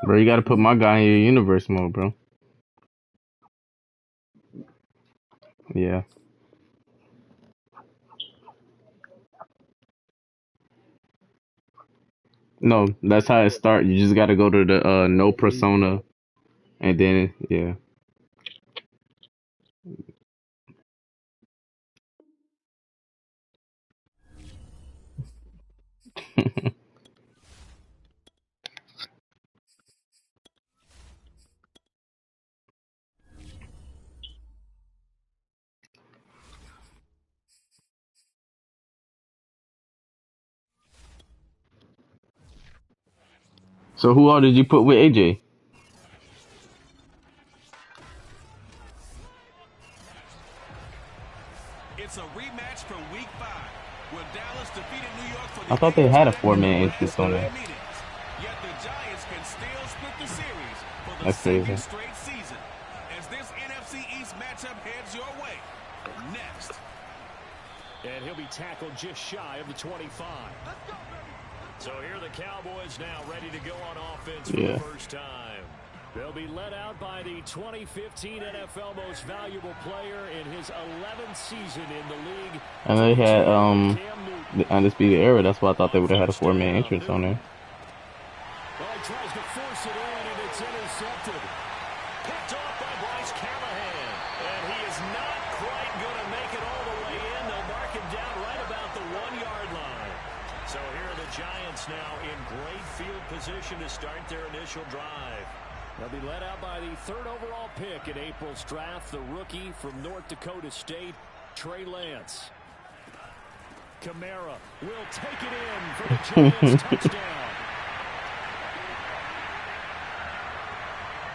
Bro, you gotta put my guy in your universe mode, bro. Yeah. No, that's how it starts. You just gotta go to the no persona, and then yeah. So who all did you put with AJ? It's a rematch from Week 5, where Dallas defeated New York for I the thought they 8th had a time in four-man their last entrance on 9 there. meetings. Yet the Giants can still split the series for the That's second crazy. straight season, as this NFC East matchup heads your way. Next. And he'll be tackled just shy of the 25. So here are the Cowboys now ready to go on offense for the Yeah. first time. They'll be led out by the 2015 NFL Most Valuable Player in his 11th season in the league. And they had Cam Newton. the Undisputed Era. That's why I thought they On would have had a first four-man down, entrance on Newton. there. Well, he tries to force it in, and it's intercepted. Picked off by Bryce Callahan. And he is not quite going to make it all the way in. They'll mark him down right about the 1-yard line. So here are the Giants now in great field position to start their initial drive. They'll be led out by the 3rd overall pick in April's draft, the rookie from North Dakota State, Trey Lance. Kamara will take it in for the Giants touchdown.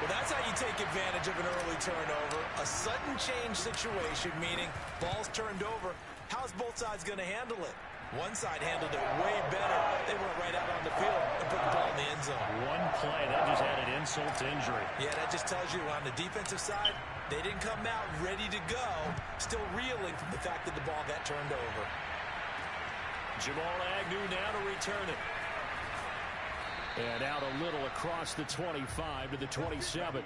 Well, that's how you take advantage of an early turnover. A sudden change situation, meaning ball's turned over. How's both sides going to handle it? One side handled it way better. They went right out on the field and put the ball in the end zone. One play, that just added insult to injury. Yeah, that just tells you on the defensive side, they didn't come out ready to go, still reeling from the fact that the ball got turned over. Jamal Agnew now to return it. And out a little across the 25 to the 27.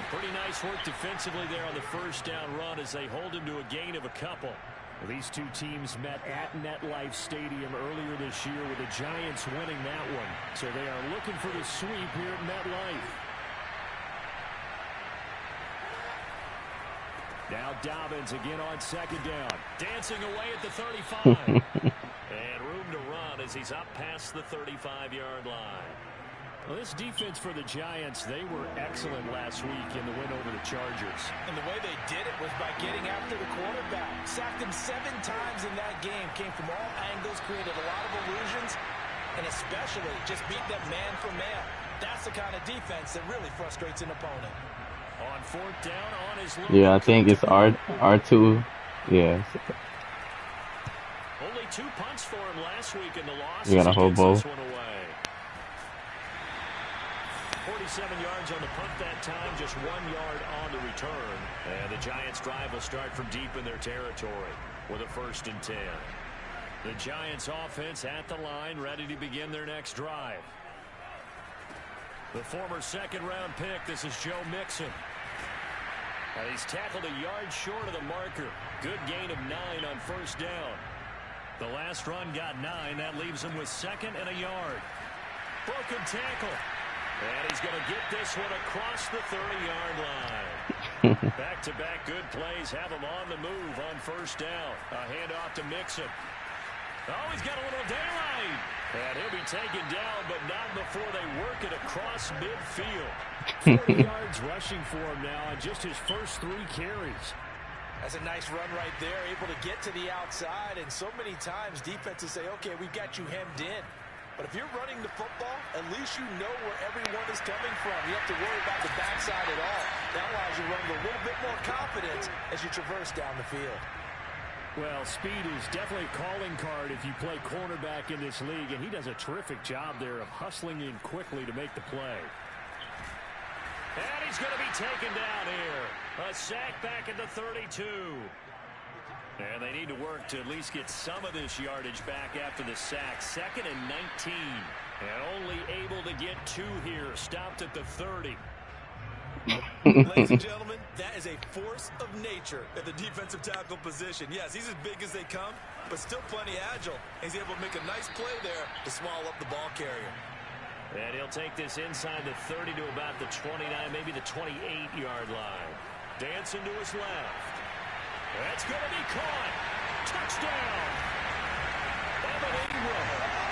Pretty nice work defensively there on the first down run as they hold him to a gain of a couple. Well, these two teams met at MetLife Stadium earlier this year with the Giants winning that one. So they are looking for the sweep here at MetLife. Now Dobbins again on second down. Dancing away at the 35. And room to run as he's up past the 35-yard line. Well, this defense for the Giants, they were excellent last week in the win over the Chargers. And the way they did it was by getting after the quarterback. Sacked him 7 times in that game. Came from all angles, created a lot of illusions, and especially just beat them man for man. That's the kind of defense that really frustrates an opponent. On 4th down on his Yeah, I think it's R2. Yeah. Only 2 punts for him last week in the loss. You got a whole bowl. 47 yards on the punt that time, just 1 yard on the return. And the Giants' drive will start from deep in their territory with a 1st and 10. The Giants' offense at the line, ready to begin their next drive. The former 2nd-round pick, this is Joe Mixon. And he's tackled a yard short of the marker. Good gain of 9 on 1st down. The last run got 9. That leaves him with 2nd and a yard. Broken tackle. And he's going to get this one across the 30-yard line. Back-to-back good plays have him on the move on 1st down. A handoff to Mixon. Oh, he's got a little daylight. And he'll be taken down, but not before they work it across midfield. 40 yards rushing for him now on just his first 3 carries. That's a nice run right there, able to get to the outside. And so many times defenses say, okay, we've got you hemmed in. But if you're running the football, at least you know where everyone is coming from. You have to worry about the backside at all. That allows you to run with a little bit more confidence as you traverse down the field. Well, speed is definitely a calling card if you play cornerback in this league, and he does a terrific job there of hustling in quickly to make the play. And he's He's going to be taken down here. A sack back at the 32. And they need to work to at least get some of this yardage back after the sack. 2nd and 19. And only able to get 2 here. Stopped at the 30. Ladies and gentlemen, that is a force of nature at the defensive tackle position. Yes, he's as big as they come, but still plenty agile. He's able to make a nice play there to swallow up the ball carrier. And he'll take this inside the 30 to about the 29, maybe the 28-yard line. Dancing to his left. That's going to be caught. Touchdown. Evan Ingram,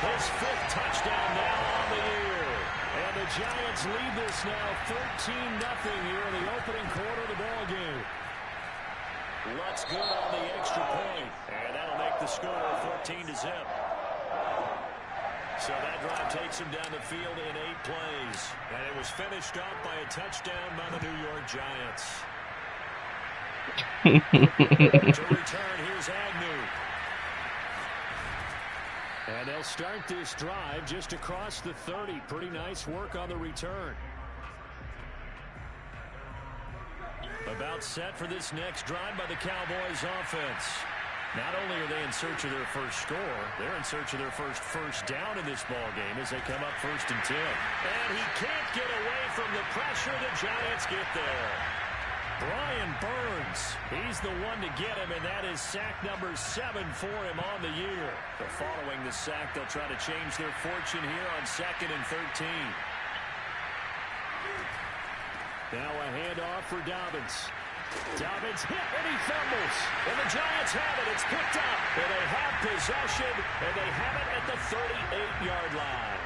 his 5th touchdown now on the year. And the Giants lead this now 13-0 here in the opening quarter of the ball game. Lutz good on the extra point. And that'll make the score 14-0. So that drive takes him down the field in 8 plays. And it was finished off by a touchdown by the New York Giants. To return, here's Agnew. And they'll start this drive just across the 30. Pretty nice work on the return. About set for this next drive by the Cowboys offense. Not only are they in search of their first score, they're in search of their first down in this ball game as they come up 1st and 10. And he can't get away from the pressure. The Giants get there. Brian Burns, he's the one to get him, and that is sack number 7 for him on the year. But following the sack, they'll try to change their fortune here on 2nd and 13. Now a handoff for Dobbins. Dobbins hit and he fumbles. And the Giants have it. It's picked up. And they have possession. And they have it at the 38-yard line.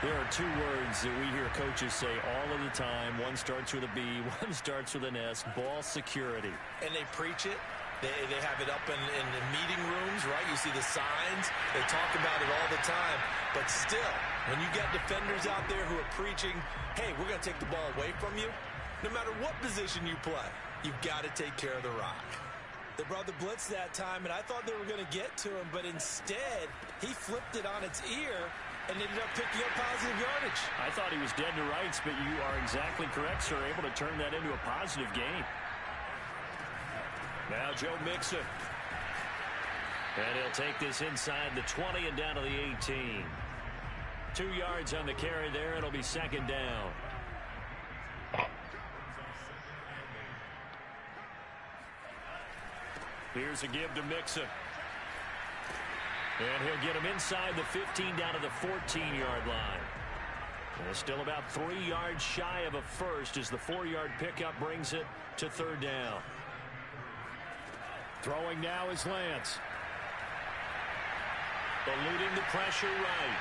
There are 2 words that we hear coaches say all of the time. One starts with a B, one starts with an S. Ball security. And they preach it. They have it up in the meeting rooms, right? You see the signs. They talk about it all the time. But still, when you got defenders out there who are preaching, hey, we're going to take the ball away from you, no matter what position you play, you've got to take care of the rock. They brought the blitz that time, and I thought they were going to get to him, but instead, he flipped it on its ear and ended up picking up positive yardage. I thought he was dead to rights, but you are exactly correct, sir. Able to turn that into a positive gain. Now Joe Mixon. And he'll take this inside the 20 and down to the 18. 2 yards on the carry there. It'll be 2nd down. Here's a give to Mixon. And he'll get him inside the 15 down to the 14-yard line. And still about 3 yards shy of a first as the 4-yard pickup brings it to 3rd down. Throwing now is Lance. Eluding the pressure right.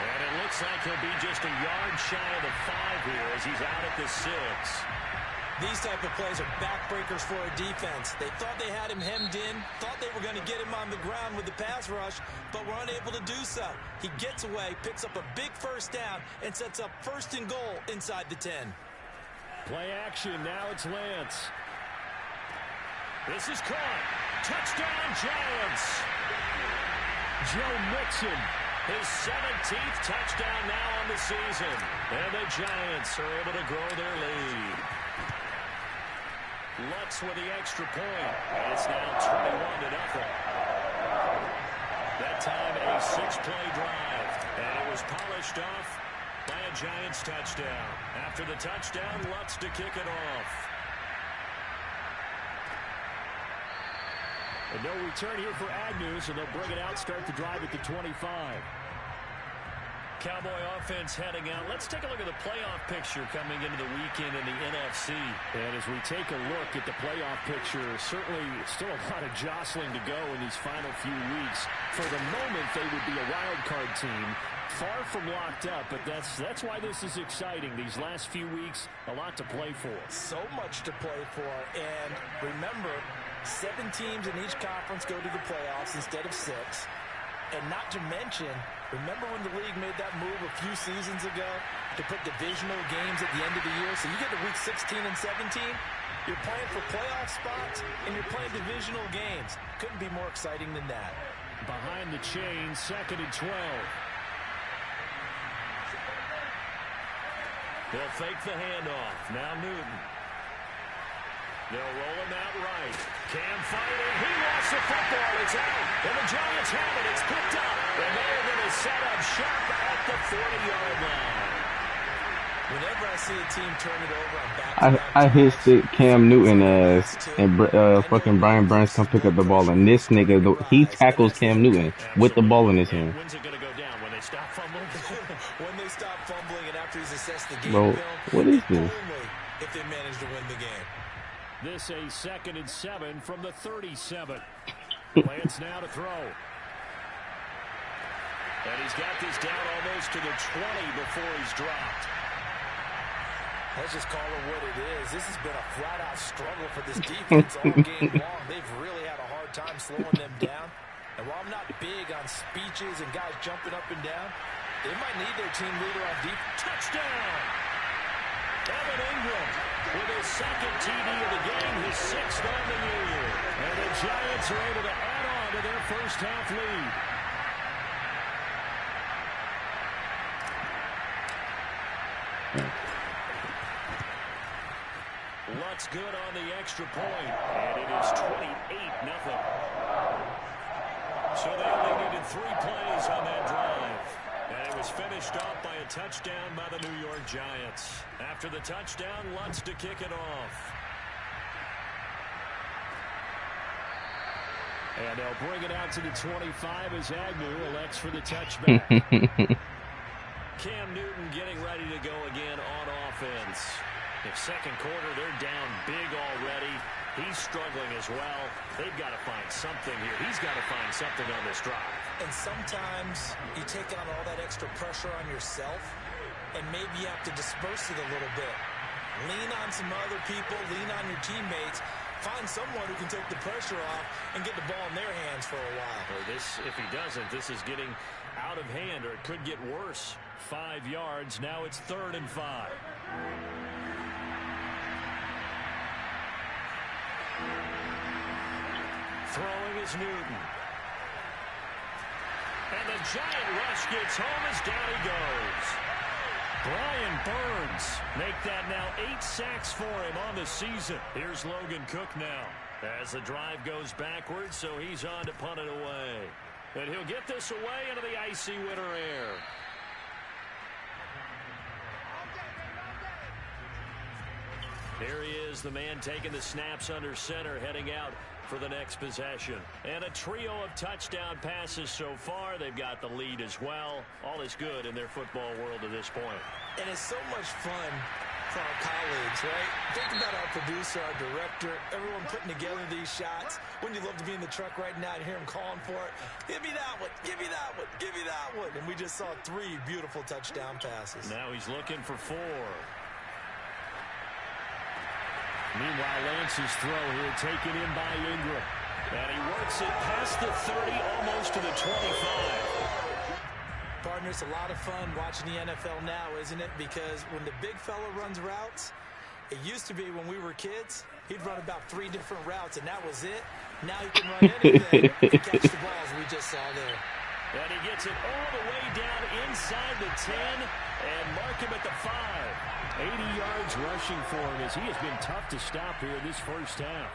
And it looks like he'll be just a yard shy of the 5 here as he's out at the 6. These type of plays are backbreakers for a defense. They thought they had him hemmed in, thought they were going to get him on the ground with the pass rush, but were unable to do so. He gets away, picks up a big 1st down, and sets up 1st and goal inside the 10. Play action. Now it's Lance. This is caught. Touchdown, Giants. Joe Mixon, his 17th touchdown now on the season. And the Giants are able to grow their lead. Lutz with the extra point. And it's now 21-0. That time a 6-play drive. And it was polished off by a Giants touchdown. After the touchdown, Lutz to kick it off. And no return here for Agnew, so they'll bring it out, start the drive at the 25. Cowboy offense heading out. Let's take a look at the playoff picture coming into the weekend in the NFC. And as we take a look at the playoff picture, certainly still a lot of jostling to go in these final few weeks. For the moment, they would be a wild card team. Far from locked up, but that's why this is exciting. These last few weeks, a lot to play for. So much to play for. And remember, 7 teams in each conference go to the playoffs instead of 6. And not to mention, remember when the league made that move a few seasons ago to put divisional games at the end of the year? So you get to week 16 and 17, you're playing for playoff spots, and you're playing divisional games. Couldn't be more exciting than that. Behind the chain, 2nd and 12. They'll fake the handoff. Now Newton. They'll roll him out right. Cam fighting. He lost the football. It's out. And the Giants have it. It's picked up. And they're going to set up shop at the 40-yard line. Whenever I see a team turn it over on back-to-back I hit Cam Newton ass and fucking Brian Burns come pick up the ball, and this nigga he tackles Cam Newton with the ball in his hand. When's it going to go down? When they stop fumbling? When they stop fumbling and after he's assessed the game Bro, film, what is this? only if they manage to win the game. This a 2nd and 7 from the 37. Lance now to throw. And he's got this down almost to the 20 before he's dropped. Let's just call it what it is. This has been a flat-out struggle for this defense all game long. They've really had a hard time slowing them down. And while I'm not big on speeches and guys jumping up and down, they might need their team leader on deep. Touchdown! Evan Ingram with his 2nd TD of the game, his 6th on the year. And the Giants are able to add on to their first half lead. Luck's good on the extra point, and it is 28-0. So they only needed 3 plays on that drive. And it was finished off by a touchdown by the New York Giants. After the touchdown, Lutz to kick it off. And they'll bring it out to the 25 as Agnew elects for the touchback. Cam Newton getting ready to go again on offense. In 2nd quarter, they're down big already. He's struggling as well. They've got to find something here. He's got to find something on this drive. And sometimes you take on all that extra pressure on yourself, and maybe you have to disperse it a little bit. Lean on some other people, lean on your teammates. Find someone who can take the pressure off and get the ball in their hands for a while. Or this, if he doesn't, this is getting out of hand, or it could get worse. 5 yards. Now it's 3rd and 5. Throwing is Newton. And the giant rush gets home as down he goes. Brian Burns make that now 8 sacks for him on the season. Here's Logan Cook now as the drive goes backwards, so he's on to punt it away. And he'll get this away into the icy winter air. Here he is, the man taking the snaps under center, heading out for the next possession. And a trio of touchdown passes so far. They've got the lead as well. All is good in their football world at this point. And it's so much fun for our colleagues, right? Think about our producer, our director, everyone putting together these shots. Wouldn't you love to be in the truck right now and hear him calling for it? Give me that one, give me that one, give me that one. And we just saw 3 beautiful touchdown passes. Now he's looking for 4. Meanwhile, Lance's throw here taken in by Ingram. And he works it past the 30, almost to the 25. Partner, it's a lot of fun watching the NFL now, isn't it? Because when the big fella runs routes, it used to be when we were kids, he'd run about 3 different routes, and that was it. Now he can run anything and catch the balls we just saw there. And he gets it all the way down inside the 10 and mark him at the 5. 80 yards rushing for him as he has been tough to stop here this first half.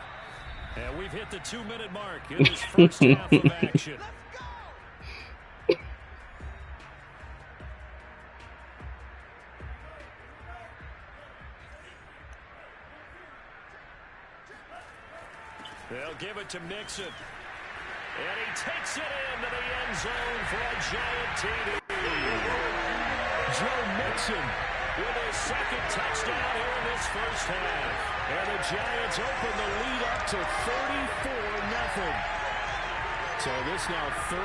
And we've hit the 2-minute mark in this first half of action. They'll give it to Mixon. And he takes it into the end zone for a giant TD. Joe Mixon with his 2nd touchdown here in this first half. And the Giants open the lead up to 34-0. So this now 34-0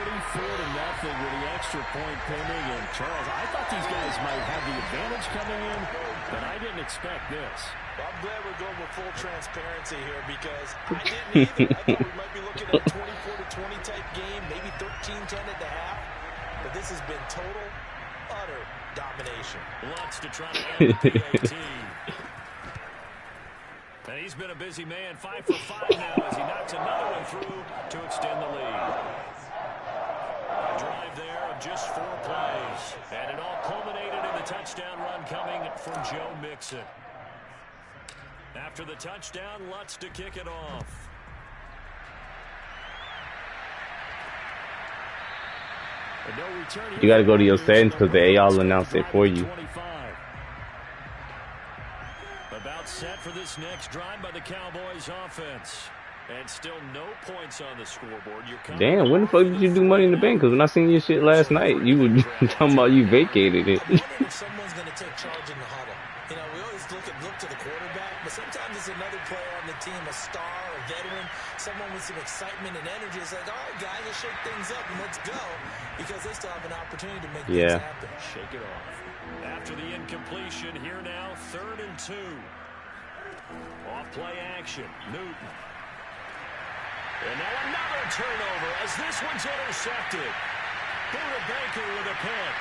with the extra point pending. And Charles, I thought these guys might have the advantage coming in, but I didn't expect this. Well, I'm glad we're going with full transparency here because I didn't either. I thought we might be looking at a 24-20 type game, maybe 13-10 at the half. But this has been total, utter domination. Lutz to try to end the PAT. And he's been a busy man, 5 for 5 now as he knocks another one through to extend the lead. drive there of just 4 plays. And it all culminated in the touchdown run coming from Joe Mixon. After the touchdown, Lutz to kick it off. You got to go to your settings because the AI will announce it for you. About set for this next drive by the Cowboys offense. And still no points on the scoreboard. Damn, when the fuck did you do Money in the Bank? Because when I seen your shit last night, you were talking about you vacated it. I'm wondering if someone's going to take charge in the huddle. You know, we always look to the quarterback, but sometimes it's another player on the team, a star, a veteran, someone with some excitement and energy. It's like, all right, guys, let's shake things up and let's go, because they still have an opportunity to make things happen. Shake it off. After the incompletion, here now, 3rd and 2. Off play action, Newton. And now another turnover as this one's intercepted. Buda Baker with a pick.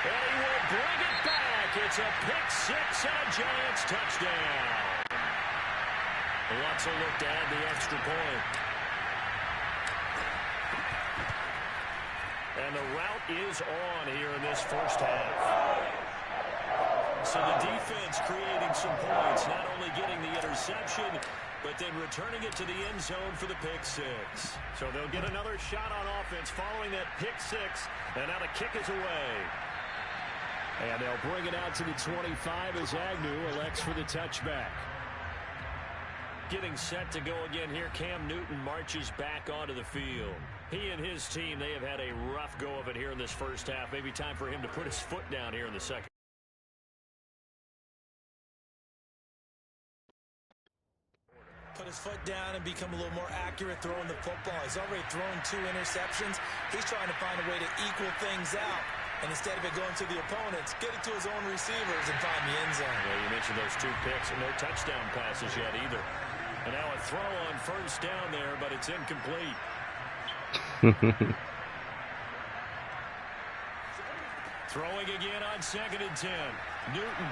And he will bring it back. It's a pick 6 and a Giants touchdown. Lutz will look to add the extra point. And the route is on here in this first half. So the defense creating some points, not only getting the interception, but then returning it to the end zone for the pick 6. So they'll get another shot on offense following that pick 6, and now the kick is away. And they'll bring it out to the 25 as Agnew elects for the touchback. Getting set to go again here, Cam Newton marches back onto the field. He and his team, they have had a rough go of it here in this first half. Maybe time for him to put his foot down here in the second. Put his foot down and become a little more accurate throwing the football. He's already thrown 2 interceptions. He's trying to find a way to equal things out. And instead of it going to the opponents, get it to his own receivers and find the end zone. Yeah, you mentioned those 2 picks and no touchdown passes yet either. And now a throw on first down there, but it's incomplete. Throwing again on 2nd and 10. Newton.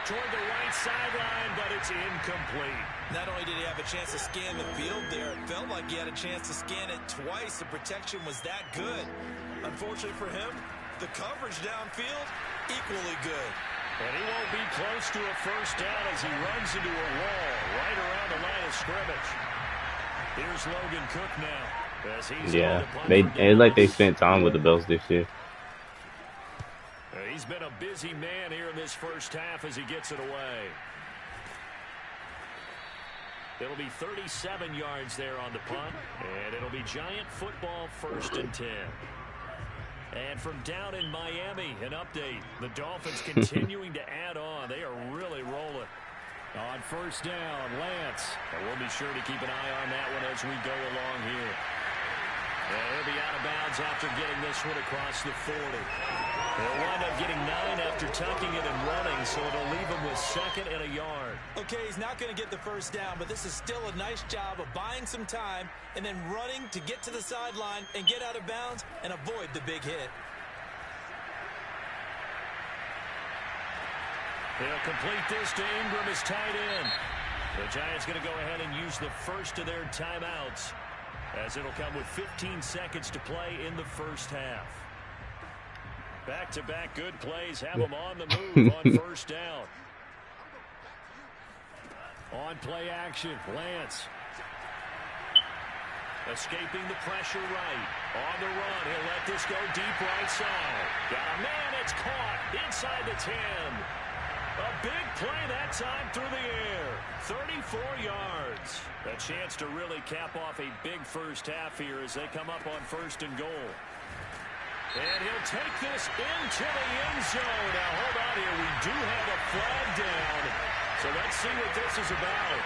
Toward the right sideline, but it's incomplete. Not only did he have a chance to scan the field there, it felt like he had a chance to scan it twice. The protection was that good. Unfortunately for him, the coverage downfield, equally good. And he won't be close to a first down as he runs into a wall right around the line of scrimmage. Here's Logan Cook now. As he's it's like they spent time with the Bills this year. He's been a busy man here in this first half as he gets it away. It'll be 37 yards there on the punt, and it'll be Giant football 1st and 10. And from down in Miami, an update. The Dolphins continuing to add on. They are really rolling. On first down, Lance. And we'll be sure to keep an eye on that one as we go along here. And he'll be out of bounds after getting this one across the 40. They'll wind up getting 9 after tucking it and running, so it'll leave him with 2nd and a yard. Okay, he's not going to get the first down, but this is still a nice job of buying some time and then running to get to the sideline and get out of bounds and avoid the big hit. They'll complete this to Ingram as tight end. The Giants going to go ahead and use the first of their timeouts, as it'll come with 15 seconds to play in the first half. Back-to-back good plays have them on the move on first down. On play action, Lance. Escaping the pressure right. On the run, he'll let this go deep right side. Got a man, it's caught inside the 10. A big play that time through the air. 34 yards. A chance to really cap off a big first half here as they come up on 1st and goal. And he'll take this into the end zone. Now, hold on here. We do have a flag down. So let's see what this is about.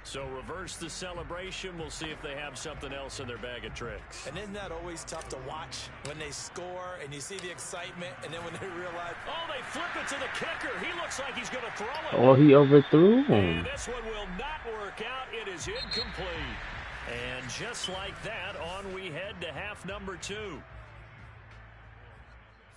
So reverse the celebration. We'll see if they have something else in their bag of tricks. And isn't that always tough to watch when they score and you see the excitement and then when they realize, oh, they flip it to the kicker. He looks like he's going to throw it. Oh, he overthrew him. And this one will not work out. It is incomplete. And just like that, on we head to half number 2.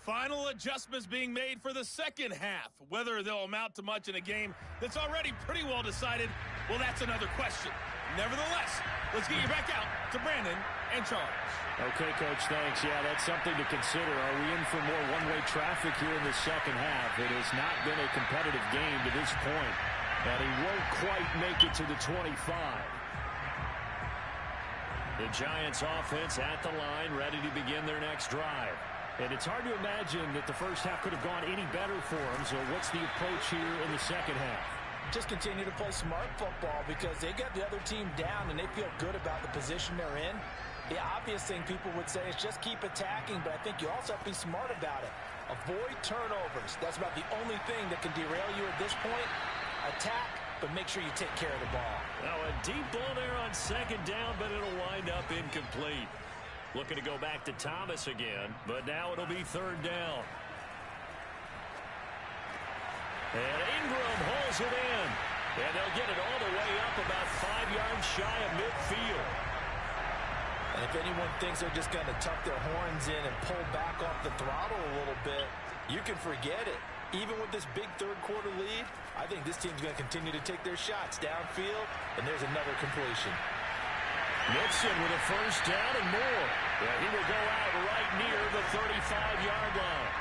Final adjustments being made for the second half. Whether they'll amount to much in a game that's already pretty well decided, well, that's another question. Nevertheless, let's get you back out to Brandon and Charles. Okay, Coach, thanks. Yeah, that's something to consider. Are we in for more one-way traffic here in the second half? It has not been a competitive game to this point, and he won't quite make it to the 25. The Giants offense at the line, ready to begin their next drive. And it's hard to imagine that the first half could have gone any better for them. So what's the approach here in the second half? Just continue to play smart football because they got the other team down and they feel good about the position they're in. The obvious thing people would say is just keep attacking, but I think you also have to be smart about it. Avoid turnovers. That's about the only thing that can derail you at this point. Attack, but make sure you take care of the ball. Now a deep ball there on second down, but it'll wind up incomplete. Looking to go back to Thomas again, but now it'll be third down. And Ingram hauls it in. And they'll get it all the way up about 5 yards shy of midfield. And if anyone thinks they're just going to tuck their horns in and pull back off the throttle a little bit, you can forget it. Even with this big third quarter lead, I think this team's going to continue to take their shots downfield, and there's another completion. Nixon with a first down and more. Yeah, he will go out right near the 35-yard line.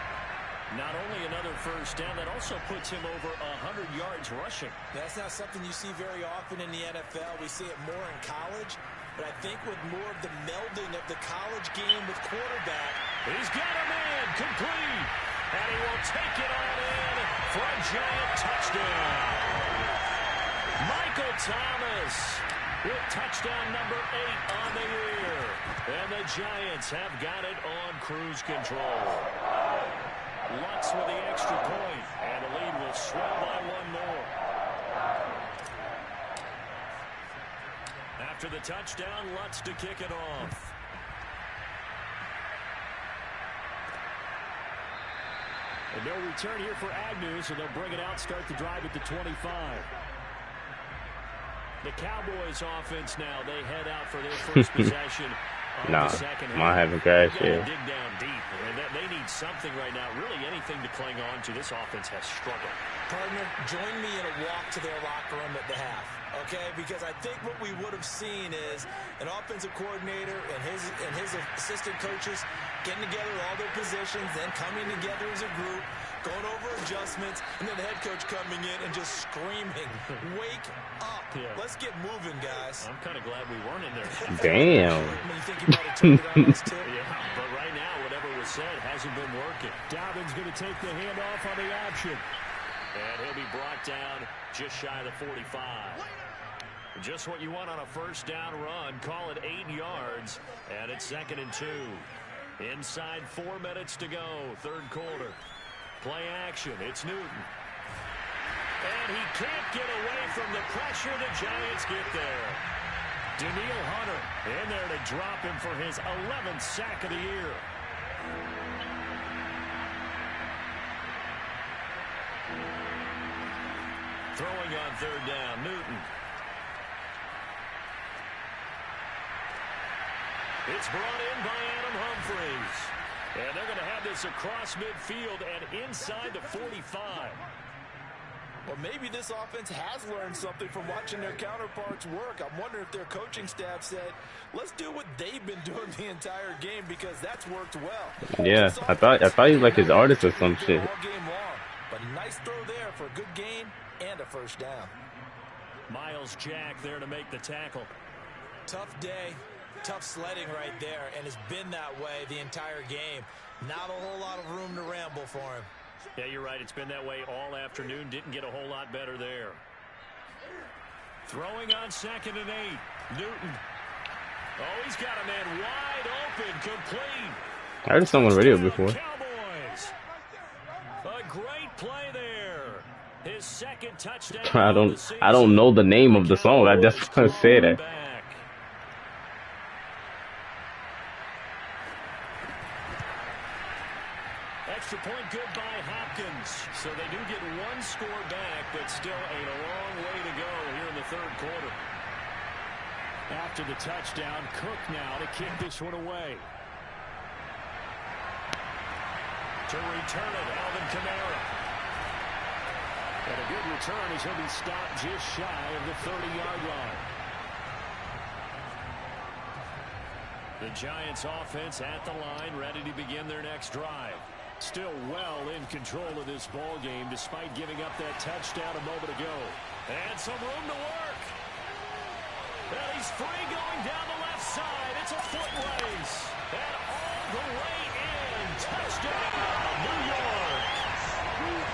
Not only another first down, that also puts him over 100 yards rushing. That's not something you see very often in the NFL. We see it more in college, but I think with more of the melding of the college game with quarterback. He's got a man complete, and he will take it on in for a giant touchdown. Michael Thomas with touchdown number 8 on the year. And the Giants have got it on cruise control. Lutz with the extra point, and the lead will swell by 1 more. After the touchdown, Lutz to kick it off. And no return here for Agnew, so they'll bring it out, start the drive at the 25. The Cowboys offense now, they head out for their first possession of Nah, the second half. I haven't crashed They've yet. got to dig down deep, and they need something right now, really anything to cling on to. This offense has struggled. Partner, join me in a walk to their locker room at the half, okay? Because I think what we would have seen is an offensive coordinator and his assistant coaches getting together all their positions, then coming together as a group, going over adjustments, and then the head coach coming in and just screaming, wake up. Yeah. Let's get moving, guys. I'm kind of glad we weren't in there. Damn. You think he might have turned it on us, too? Yeah, but right now, whatever was said hasn't been working. Dobbins going to take the handoff on the option. And he'll be brought down just shy of the 45. Just what you want on a first down run. Call it 8 yards, and it's 2nd and 2. Inside 4 minutes to go, third quarter. Play action, it's Newton. And he can't get away from the pressure. The Giants get there. Danielle Hunter in there to drop him for his 11th sack of the year. Throwing on third down, Newton. It's brought in by Adam Humphries. And they're going to have this across midfield and inside the 45. Well, maybe this offense has learned something from watching their counterparts work. I'm wondering if their coaching staff said, let's do what they've been doing the entire game because that's worked well. Yeah, I thought he was like his artist or some shit. All game long, but a nice throw there for a good gain and a first down. Miles Jack there to make the tackle. Tough day, tough sledding right there, and it's been that way the entire game. Not a whole lot of room to ramble for him. Yeah, you're right. It's been that way all afternoon. Didn't get a whole lot better there. Throwing on 2nd and 8. Newton. Oh, he's got a man wide open, complete. I heard someone radio before. Cowboys. A great play there. His 2nd touchdown. I don't know the name of the song. I just want to say that. Extra point good by Hopkins. So they do get 1 score back, but still a long way to go here in the third quarter. After the touchdown, Cook now to kick this one away. To return it, Alvin Kamara. And a good return as he'll be stopped just shy of the 30-yard line. The Giants offense at the line, ready to begin their next drive. Still well in control of this ball game despite giving up that touchdown a moment ago. And some room to work. And he's free going down the left side. It's a foot race. And all the way in. Touchdown, New York.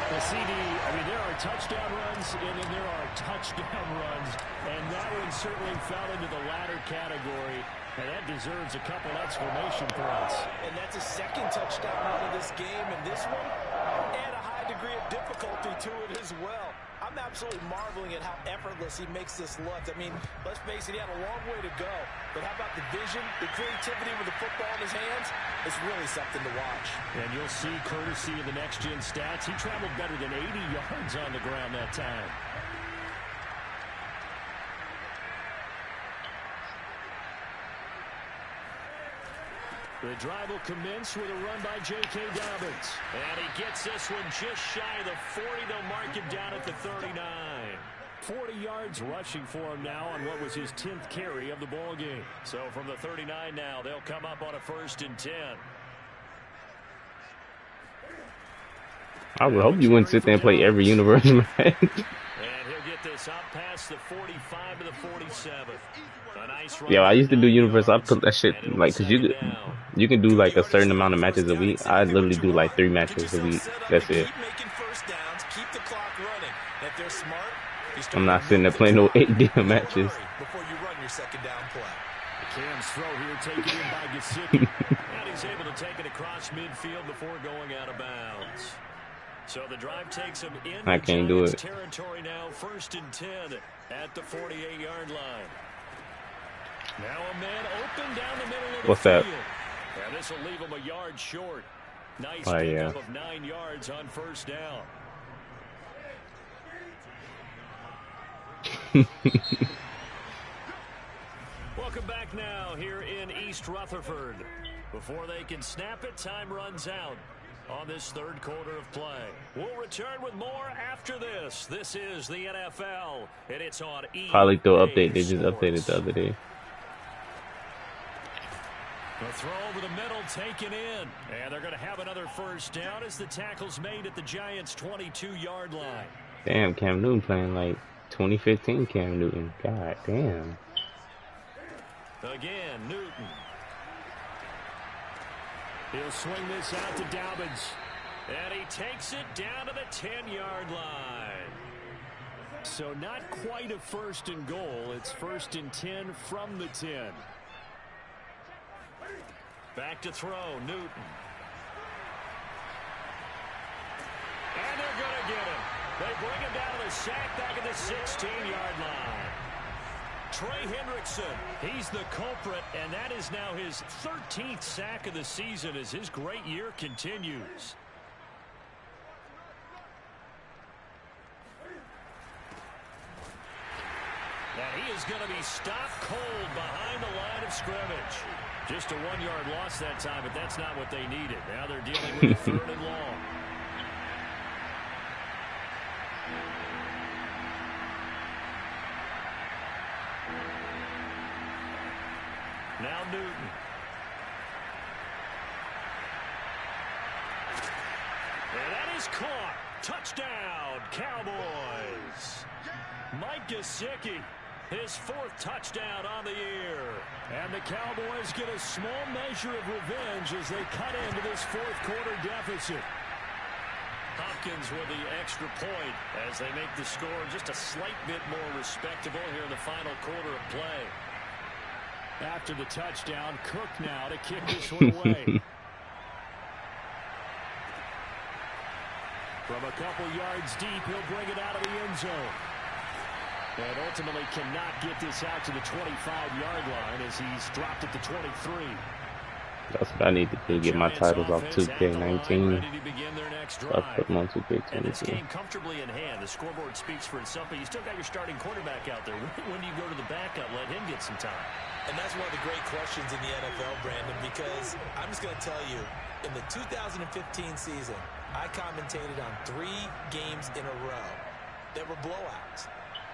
The CD, I mean, there are touchdown runs and then there are touchdown runs. And that one certainly fell into the latter category. And that deserves a couple exclamation points. And that's a second touchdown run of this game. And this one, and a high degree of difficulty to it as well. I'm absolutely marveling at how effortless he makes this look. I mean, let's face it, he had a long way to go. But how about the vision, the creativity with the football in his hands? It's really something to watch. And you'll see, courtesy of the next-gen stats, he traveled better than 80 yards on the ground that time. The drive will commence with a run by J.K. Dobbins. And he gets this one just shy of the 40. They'll mark him down at the 39. 40 yards rushing for him now on what was his 10th carry of the ball game. So from the 39 now, they'll come up on a 1st and 10. I would hope you wouldn't sit there and play every universe match. And he'll get this up past the 45 to the 47. A nice run. Yo, I used to do universe. I put that shit like, cause you can do like a certain amount of matches a week. I literally do like 3 matches a week. That's it. Keep making first downs, keep the clock running. If they're smart, I'm not sitting there playing no 8 damn matches. Before you run your second down play. Cam's throw here taken in by Gesicki. And he's able to take it across midfield before going out of bounds. So the drive takes him in I can't do it. Territory now, 1st and 10 at the 48-yard line. Now a man open down the middle of the What's field. that? And this will leave him a yard short. Nice Oh, pickup yeah. of 9 yards on 1st down. Welcome back now here in East Rutherford. Before they can snap it, time runs out on this 3rd quarter of play. We'll return with more after this. This is the NFL, and it's on EA Probably they'll update. They just Sports. updated the other day. The throw over the middle taken in. And they're going to have another 1st down as the tackle's made at the Giants' 22-yard line. Damn, Cam Newton playing like 2015 Cam Newton. God damn. Again, Newton. He'll swing this out to Dobbins. And he takes it down to the 10-yard line. So not quite a 1st and goal. It's 1st and 10 from the 10. Back to throw, Newton. And they're going to get him. They bring him down to the sack back at the 16-yard line. Trey Hendrickson, he's the culprit, and that is now his 13th sack of the season as his great year continues. And he is going to be stopped cold behind the line of scrimmage. Just a 1-yard loss that time, but that's not what they needed. Now they're dealing with a 3rd and long. Now Newton. And that is caught. Touchdown, Cowboys. Mike Gesicki, his 4th touchdown on the year. And the Cowboys get a small measure of revenge as they cut into this 4th quarter deficit. Hopkins with the extra point as they make the score just a slight bit more respectable here in the final quarter of play. After the touchdown, Cook now to kick this one away. From a couple yards deep, he'll bring it out of the end zone. And ultimately cannot get this out to the 25-yard line as he's dropped at the 23. That's what I need to do. Get my titles off 2K19. I put them on 2K22. And this game comfortably in hand. The scoreboard speaks for itself, but you still got your starting quarterback out there. When do you go to the backup? Let him get some time. And that's one of the great questions in the NFL, Brandon, because I'm just going to tell you, in the 2015 season, I commentated on 3 games in a row that were blowouts.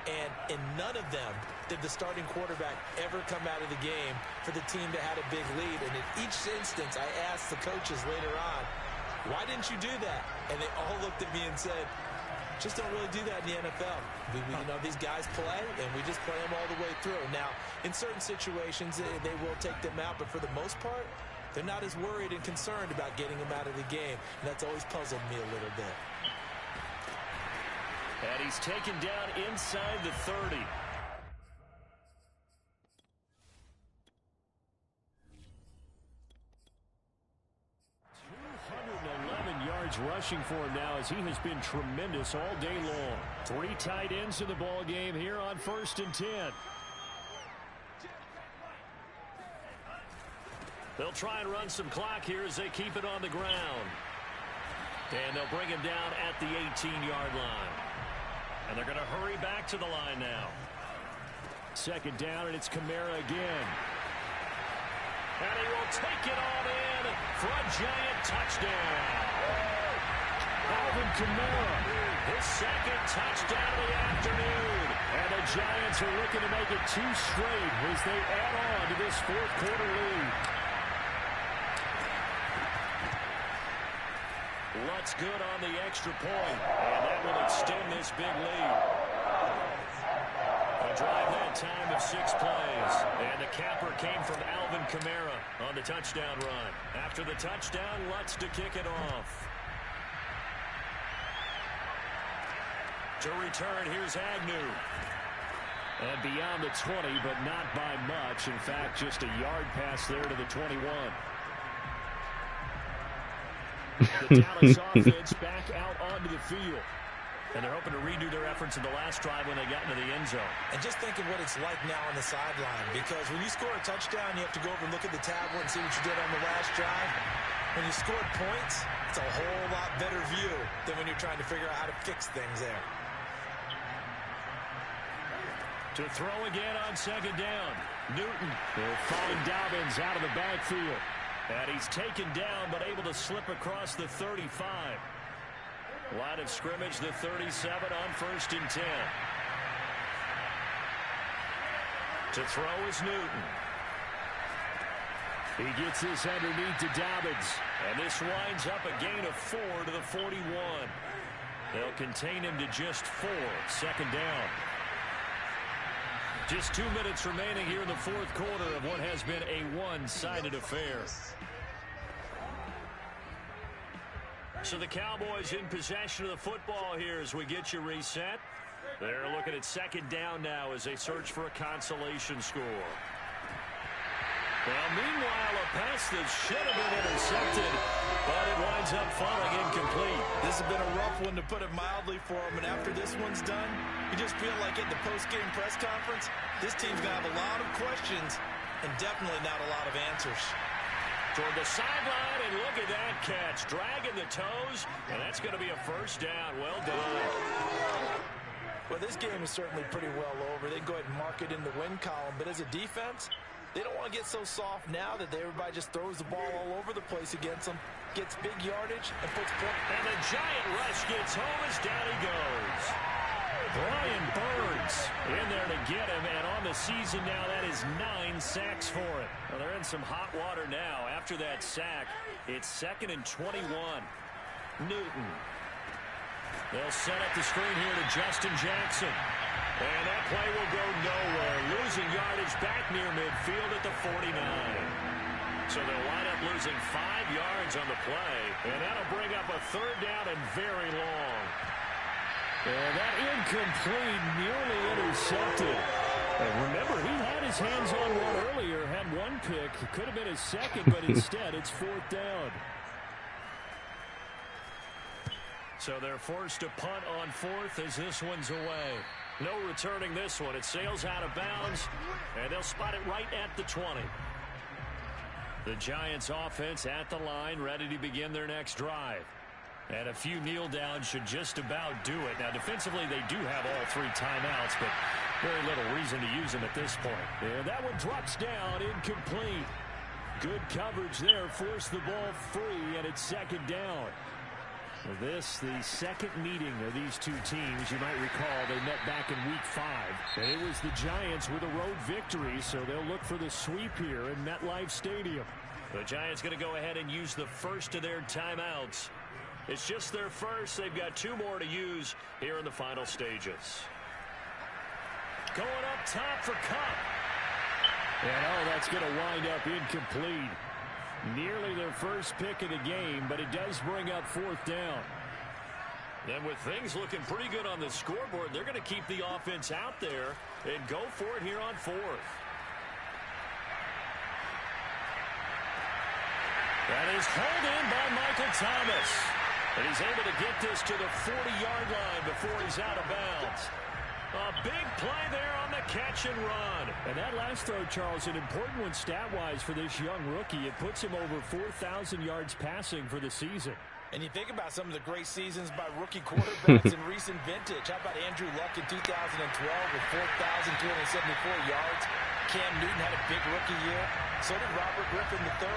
And in none of them did the starting quarterback ever come out of the game for the team that had a big lead. And in each instance, I asked the coaches later on, why didn't you do that? And they all looked at me and said, just don't really do that in the NFL. These guys play, and we just play them all the way through. Now, in certain situations, they will take them out, but for the most part, they're not as worried and concerned about getting them out of the game. And that's always puzzled me a little bit. And he's taken down inside the 30. 211 yards rushing for him now as he has been tremendous all day long. 3 tight ends in the ball game here on 1st and 10. They'll try and run some clock here as they keep it on the ground. And they'll bring him down at the 18-yard line. And they're going to hurry back to the line now. 2nd down, and it's Kamara again. And he will take it all in for a giant touchdown. Alvin Kamara, his 2nd touchdown of the afternoon. And the Giants are looking to make it 2 straight as they add on to this 4th quarter lead. Lutz good on the extra point, and that will extend this big lead. A drive that time of 6 plays, and the capper came from Alvin Kamara on the touchdown run. After the touchdown, Lutz to kick it off. To return, here's Agnew. And beyond the 20, but not by much. In fact, just a yard pass there to the 21. The Dallas offense back out onto the field. And they're hoping to redo their efforts in the last drive when they got into the end zone. And just think of what it's like now on the sideline, because when you score a touchdown, you have to go over and look at the tablet and see what you did on the last drive. When you scored points, it's a whole lot better view than when you're trying to figure out how to fix things there. To throw again on 2nd down. Newton will find Dobbins out of the backfield. And he's taken down, but able to slip across the 35. Line of scrimmage, the 37 on 1st and 10. To throw is Newton. He gets this underneath to Dobbins. And this winds up a gain of 4 to the 41. They'll contain him to just 4. 2nd down. Just 2 minutes remaining here in the 4th quarter of what has been a one-sided affair. So the Cowboys in possession of the football here as we get you reset. They're looking at 2nd down now as they search for a consolation score. Well, meanwhile, a pass that should have been intercepted, but it winds up falling incomplete. This has been a rough one, to put it mildly, for him. And after this one's done, you just feel like at the post-game press conference, this team's going to have a lot of questions and definitely not a lot of answers. Toward the sideline, and look at that catch. Dragging the toes, and that's going to be a 1st down. Well done. Well, this game is certainly pretty well over. They can go ahead and mark it in the win column. But as a defense, they don't want to get so soft now that everybody just throws the ball all over the place against them, gets big yardage, and puts points. And the giant rush gets home as down he goes. Brian Burns in there to get him, and on the season now, that is 9 sacks for him. Well, they're in some hot water now. After that sack, it's 2nd and 21. Newton. They'll set up the screen here to Justin Jackson. And that play will go nowhere. Losing yardage back near midfield at the 49. So they'll wind up losing 5 yards on the play. And that'll bring up a 3rd down and very long. And that incomplete, nearly intercepted. And remember, he had his hands on one earlier, had 1 pick. Could have been his 2nd, but instead it's 4th down. So they're forced to punt on 4th as this one's away. No returning this one. It sails out of bounds, and they'll spot it right at the 20. The Giants offense at the line, ready to begin their next drive. And a few kneel downs should just about do it. Now, defensively, they do have all 3 timeouts, but Very little reason to use him at this point. And that one drops down, incomplete. Good coverage there, forced the ball free, and it's second down. This, the second meeting of these two teams. You might recall they met back in Week 5. And it was the Giants with a road victory, so they'll look for the sweep here in MetLife Stadium. The Giants going to go ahead and use the first of their timeouts. It's just their first. They've got 2 more to use here in the final stages. Going up top for Cup. And that's going to wind up incomplete. Nearly their first pick of the game, but it does bring up fourth down. And with things looking pretty good on the scoreboard, they're going to keep the offense out there and go for it here on fourth. That is hauled in by Michael Thomas. And he's able to get this to the 40-yard line before he's out of bounds. A big play there on the catch and run. And that last throw, Charles, an important one stat-wise for this young rookie. It puts him over 4,000 yards passing for the season. And you think about some of the great seasons by rookie quarterbacks in recent vintage. How about Andrew Luck in 2012 with 4,274 yards? Cam Newton had a big rookie year. So did Robert Griffin III.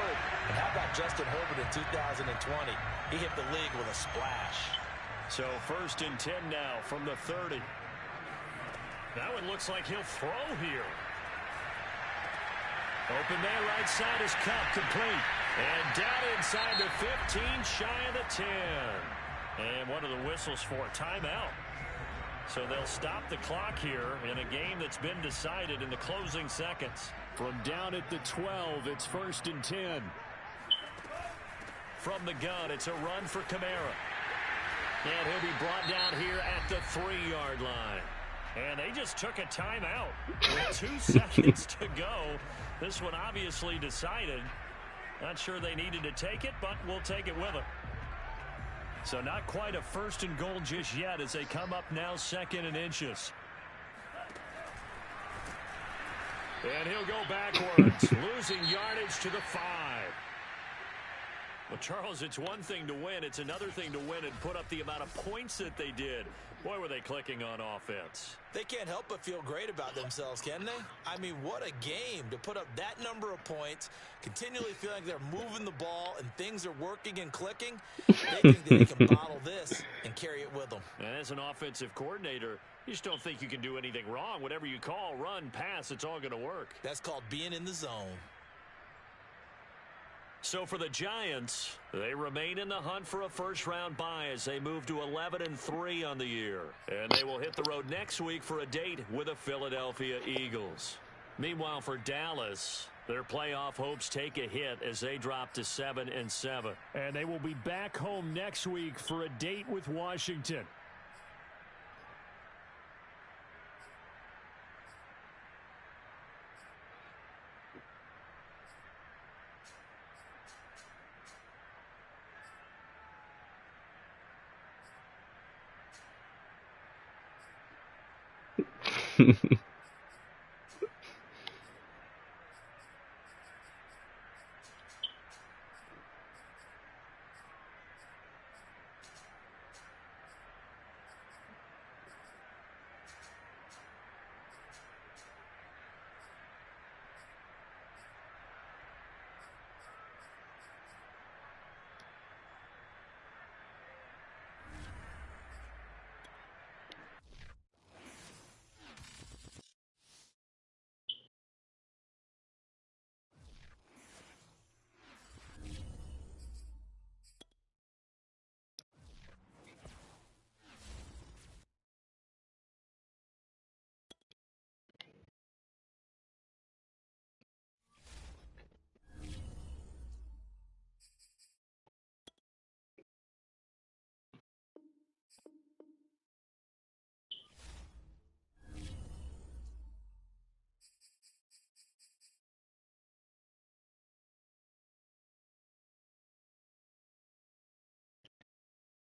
And how about Justin Herbert in 2020? He hit the league with a splash. So 1st and 10 now from the 30. That one looks like he'll throw here. Open there, right side is Cup, complete. And down inside the 15, shy of the 10. And one of the whistles for a timeout. So they'll stop the clock here in a game that's been decided in the closing seconds. From down at the 12, it's 1st and 10. From the gun, it's a run for Kamara. And he'll be brought down here at the 3-yard line. And they just took a timeout with 2 seconds to go. This one obviously decided. Not sure they needed to take it, but we'll take it with them. So not quite a 1st and goal just yet as they come up now 2nd and inches. And he'll go backwards, losing yardage to the 5. Well, Charles, it's one thing to win. It's another thing to win and put up the amount of points that they did. Boy, were they clicking on offense. They can't help but feel great about themselves, can they? I mean, what a game to put up that number of points, continually feel like they're moving the ball and things are working and clicking. They think that they can bottle this and carry it with them. And as an offensive coordinator, you just don't think you can do anything wrong. Whatever you call, run, pass, it's all going to work. That's called being in the zone. So for the Giants, they remain in the hunt for a first-round bye as they move to 11-3 on the year. And they will hit the road next week for a date with the Philadelphia Eagles. Meanwhile, for Dallas, their playoff hopes take a hit as they drop to 7-7. And they will be back home next week for a date with Washington.